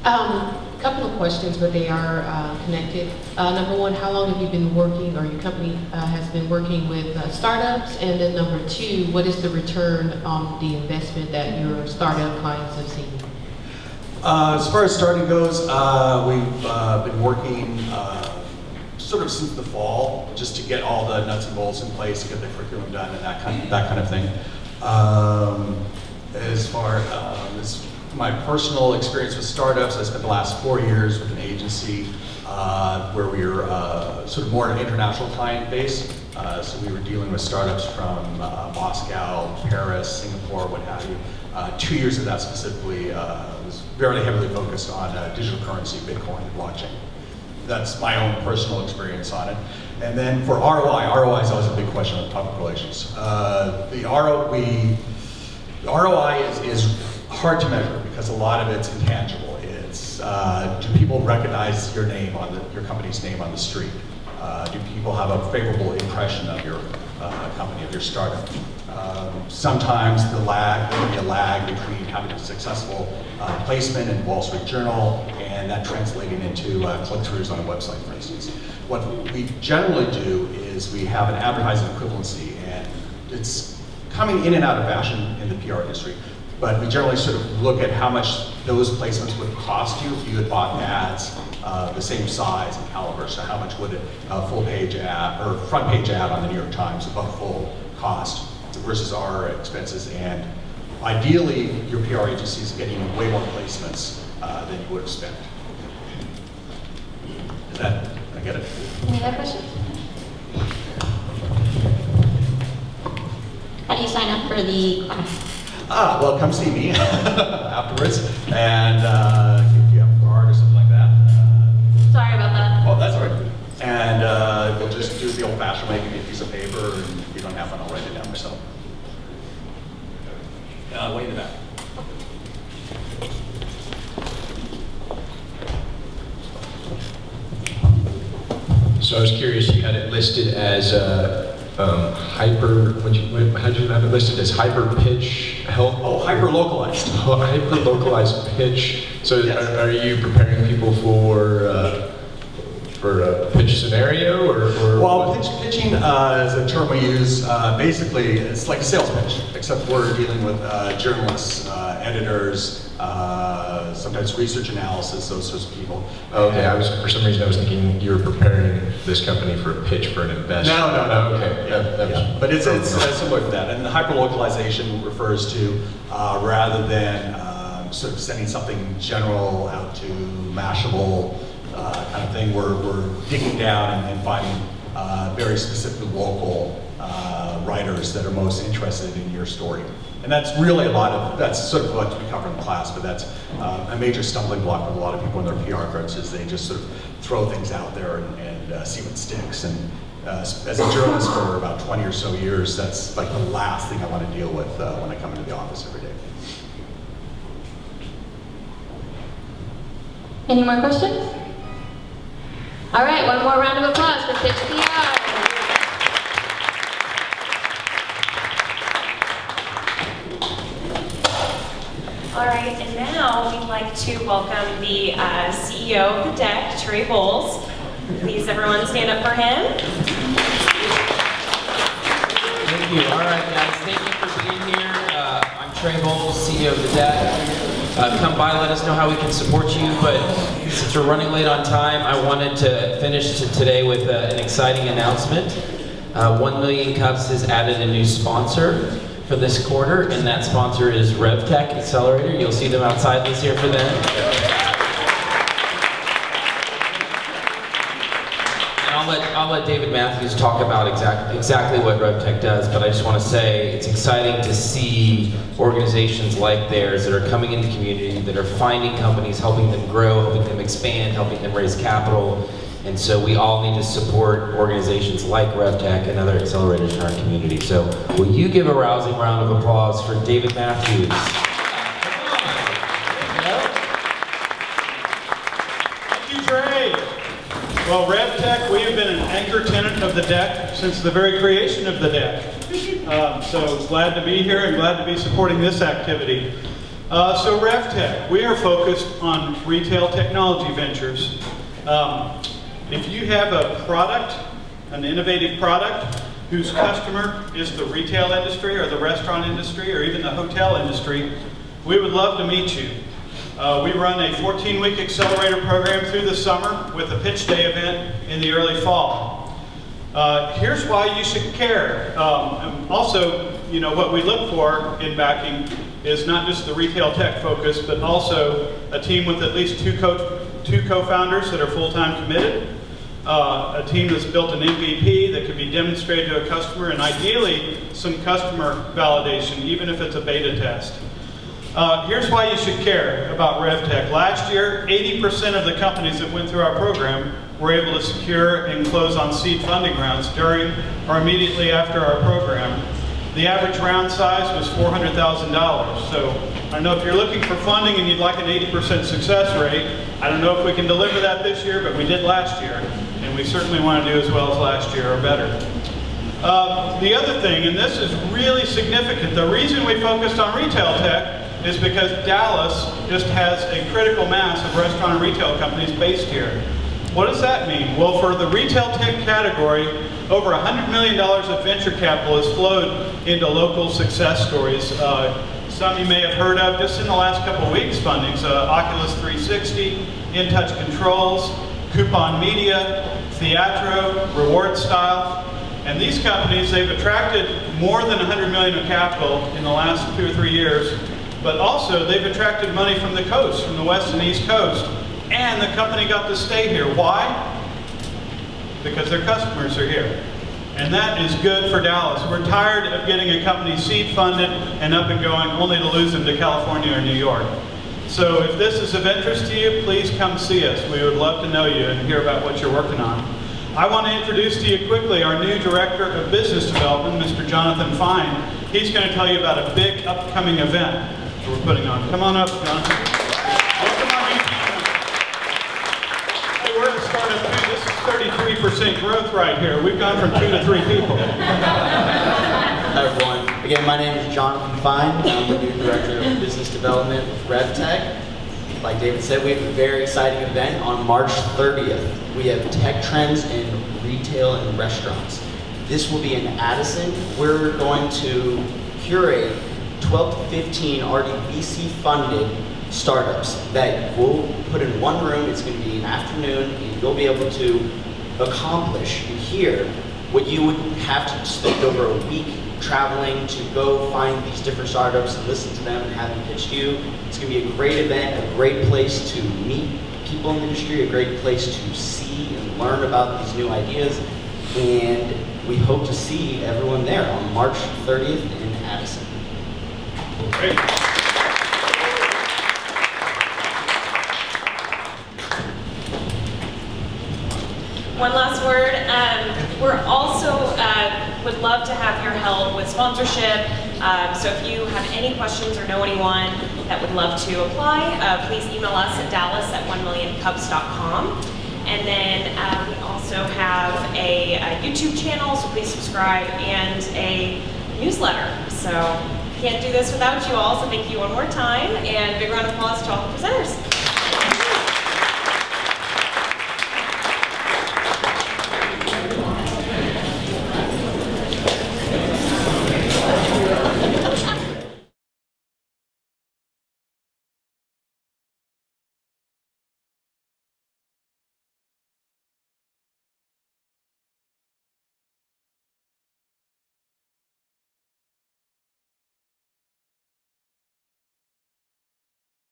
A couple of questions, but they are connected. Number one, how long have you been working, or your company has been working with startups? And then number two, what is the return on the investment that your startup clients have seen?
As far as starting goes, we've been working sort of since the fall, just to get all the nuts and bolts in place, to get the curriculum done and that kind of thing. As far as my personal experience with startups, I spent the last 4 years with an agency where we were sort of more an international client base. So we were dealing with startups from Moscow, Paris, Singapore, what have you. 2 years of that specifically was very heavily focused on digital currency, Bitcoin, and blockchain. That's my own personal experience on it. And then for ROI is always a big question on public relations. The ROI is hard to measure because a lot of it's intangible. It's do people recognize your name your company's name on the street? Do people have a favorable impression of your company, of your startup? Sometimes there will be a lag between having a successful placement in Wall Street Journal and that translating into click-throughs on a website, for instance. What we generally do is we have an advertising equivalency, and it's coming in and out of fashion in the PR industry. But we generally sort of look at how much those placements would cost you if you had bought ads the same size and caliber. So how much would a full page ad or front page ad on the New York Times above full cost versus our expenses? And ideally, your PR agency is getting way more placements than you would have spent. Is that, I get it?
Any other questions? How do you sign up for the class?
Well, come see me afterwards, and if you have a card or something like that.
Sorry about that.
Oh, that's all right. And we'll just do the old-fashioned way, give me a piece of paper, and if you don't have one, I'll write it down myself. Way in the back.
So I was curious, you had it listed as how'd you have it listed as hyper pitch help?
Oh, hyper localized.
Hyper localized pitch. So yes. Are you preparing people for a pitch scenario or
well, pitching is a term we use. Basically, it's like a sales pitch, except we're dealing with journalists, editors, sometimes research analysis, those sorts of people.
Okay, for some reason I was thinking you were preparing this company for a pitch for an investor.
No.
Okay,
Yeah. But it's similar to that. And the hyperlocalization refers to rather than sort of sending something general out to Mashable kind of thing, we're digging down and finding very specific local writers that are most interested in your story. And that's really that's sort of what we cover in the class, but that's a major stumbling block with a lot of people in their PR efforts is they just sort of throw things out there and see what sticks. And as a journalist for about 20 or so years, that's like the last thing I want to deal with when I come into the office every day.
Any more questions? All right, one more round of applause for Pitch PR.
All right, and now we'd like to welcome the CEO of the deck, Trey Bowles. Please, everyone, stand up for him.
Thank you. All right, guys, thank you for being here. I'm Trey Bowles, CEO of the deck. Come by, let us know how we can support you. But since we're running late on time, I wanted to finish today with an exciting announcement. 1 Million Cups has added a new sponsor. for this quarter, and that sponsor is RevTech Accelerator. You'll see them outside this year for them. I'll let David Matthews talk about exactly what RevTech does, but I just want to say it's exciting to see organizations like theirs that are coming into the community, that are finding companies, helping them grow, helping them expand, helping them raise capital. And so we all need to support organizations like RevTech and other accelerators in our community. So will you give a rousing round of applause for David Matthews?
Thank you, Trey. Well, RevTech, we have been an anchor tenant of the deck since the very creation of the deck. So glad to be here and glad to be supporting this activity. So RevTech, we are focused on retail technology ventures. If you have a product, an innovative product, whose customer is the retail industry or the restaurant industry or even the hotel industry, we would love to meet you. We run a 14-week accelerator program through the summer with a pitch day event in the early fall. Here's why you should care. Also, you know, what we look for in backing is not just the retail tech focus, but also a team with at least two co-founders that are full-time committed, a team that's built an MVP that can be demonstrated to a customer, and ideally some customer validation, even if it's a beta test. Here's why you should care about RevTech. Last year, 80% of the companies that went through our program were able to secure and close on seed funding rounds during or immediately after our program. The average round size was $400,000. So I don't know if you're looking for funding and you'd like an 80% success rate. I don't know if we can deliver that this year, but we did last year. And we certainly want to do as well as last year or better. The other thing, and this is really significant, the reason we focused on retail tech is because Dallas just has a critical mass of restaurant and retail companies based here. What does that mean? Well, for the retail tech category, over $100 million of venture capital has flowed into local success stories. Some you may have heard of just in the last couple of weeks fundings, Oculus 360, InTouch Controls, Coupon Media, Theatro, Reward Style. And these companies, they've attracted more than $100 million of capital in the last 2 or 3 years, but also they've attracted money from the coast, from the West and East Coast. And the company got to stay here. Why? Because their customers are here. And that is good for Dallas. We're tired of getting a company seed funded and up and going only to lose them to California or New York. So if this is of interest to you, please come see us. We would love to know you and hear about what you're working on. I want to introduce to you quickly our new Director of Business Development, Mr. Jonathan Fine. He's going to tell you about a big upcoming event that we're putting on. Come on up, Jonathan. Welcome on in. Hey, we're at Startup 2. This is 33% growth right here. We've gone from 2 to 3 people.
Hi, everyone. Again, my name is Jonathan Fine. I'm the new Director of Business Development with RevTech. Like David said, we have a very exciting event on March 30th. We have tech trends in retail and restaurants. This will be in Addison. We're going to curate 12 to 15 already VC-funded startups that we'll put in one room. It's going to be an afternoon, and you'll be able to accomplish here what you would have to spend over a week traveling to go find these different startups and listen to them and have them pitch to you. It's going to be a great event, a great place to meet people in the industry, a great place to see and learn about these new ideas. And we hope to see everyone there on March 30th in Addison.
Great.
One last word. We're also would love to have your help with sponsorship. So if you have any questions or know anyone that would love to apply, please email us at dallas@1millioncups.com. And then we also have a YouTube channel, so please subscribe, and a newsletter. So can't do this without you all, so thank you one more time, and big round of applause to all the presenters.